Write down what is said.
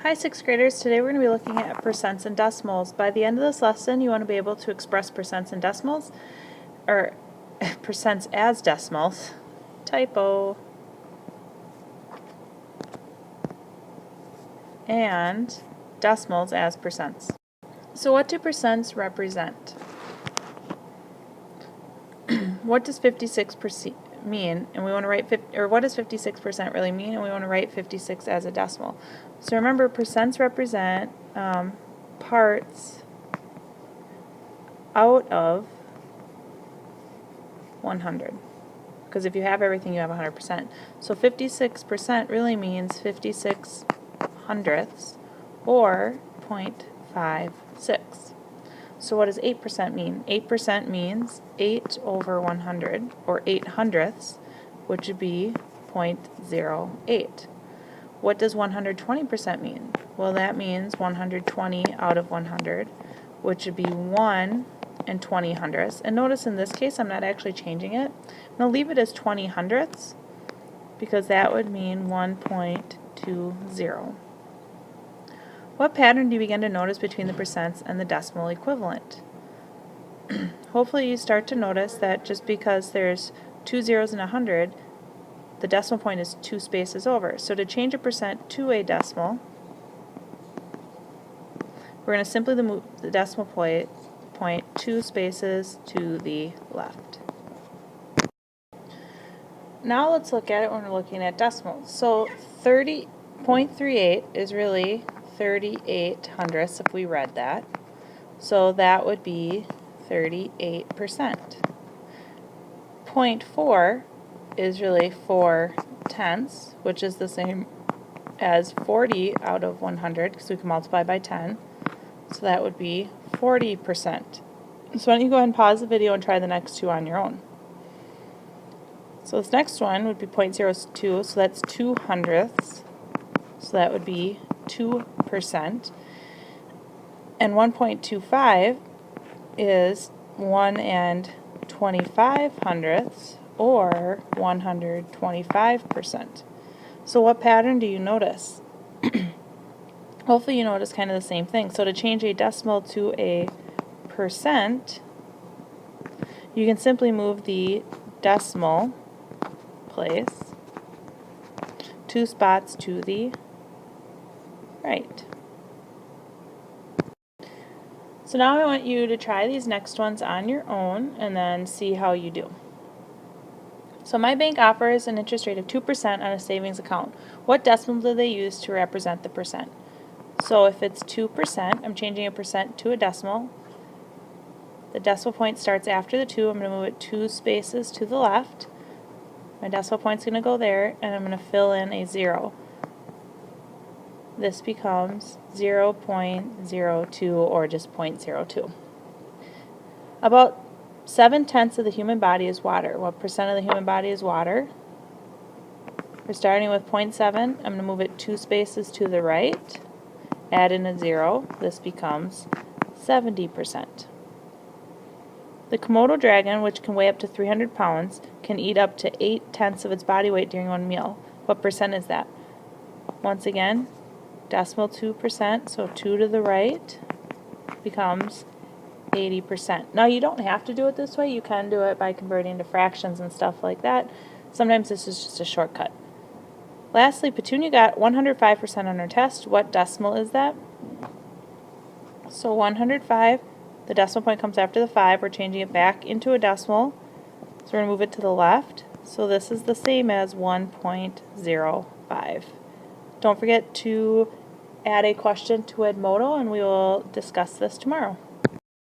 Hi 6th graders, today we're going to be looking at percents and decimals. By the end of this lesson you want to be able to express percents and decimals, or percents as decimals, typo, and decimals as percents. So what do percents represent? What does 56% mean? And we want to write, what does 56% really mean? And we want to write 56 as a decimal. So remember, percents represent parts out of 100. Because if you have everything, you have 100%. So 56% really means 56 hundredths, or 0.56. So what does 8% mean? 8% means 8 over 100, or 8 hundredths, which would be 0.08. What does 120% mean? Well, that means 120 out of 100, which would be 1 and 20 hundredths. And notice in this case, I'm not actually changing it. I'm going to leave it as 20 hundredths, because that would mean 1.20. What pattern do you begin to notice between the percents and the decimal equivalent? Hopefully you start to notice that just because there's 2 zeros in 100, the decimal point is 2 spaces over. So to change a percent to a decimal, we're going to simply move the decimal point 2 spaces to the left. Now let's look at it when we're looking at decimals. So 30.38 is really 38 hundredths if we read that. So that would be 38%. 0.4 is really 4 tenths, which is the same as 40 out of 100, because we can multiply by 10. So that would be 40%. So why don't you go ahead and pause the video and try the next two on your own. So this next one would be 0.02, so that's 2 hundredths. So that would be 2%. And 1.25 is 1 and 25 hundredths, or 125%. So what pattern do you notice? Hopefully you notice kind of the same thing. So to change a decimal to a percent, you can simply move the decimal place 2 spots to the right. So now I want you to try these next ones on your own and then see how you do. So my bank offers an interest rate of 2% on a savings account. What decimal do they use to represent the percent? So if it's 2%, I'm changing a percent to a decimal. The decimal point starts after the 2. I'm going to move it 2 spaces to the left. My decimal point's going to go there, and I'm going to fill in a 0. This becomes 0.02, or just 0.02. About 7 tenths of the human body is water. What percent of the human body is water? We're starting with 0.7. I'm going to move it 2 spaces to the right. Add in a 0. This becomes 70%. The Komodo dragon, which can weigh up to 300 pounds, can eat up to 8 tenths of its body weight during one meal. What percent is that? Once again, decimal 2%, so 2 to the right becomes 80%. Now you don't have to do it this way. You can do it by converting to fractions and stuff like that. Sometimes this is just a shortcut. Lastly, Petunia got 105% on her test. What decimal is that? So 105, the decimal point comes after the 5. We're changing it back into a decimal. So we're going to move it to the left. So this is the same as 1.05. Don't forget to add a question to Edmodo, and we will discuss this tomorrow.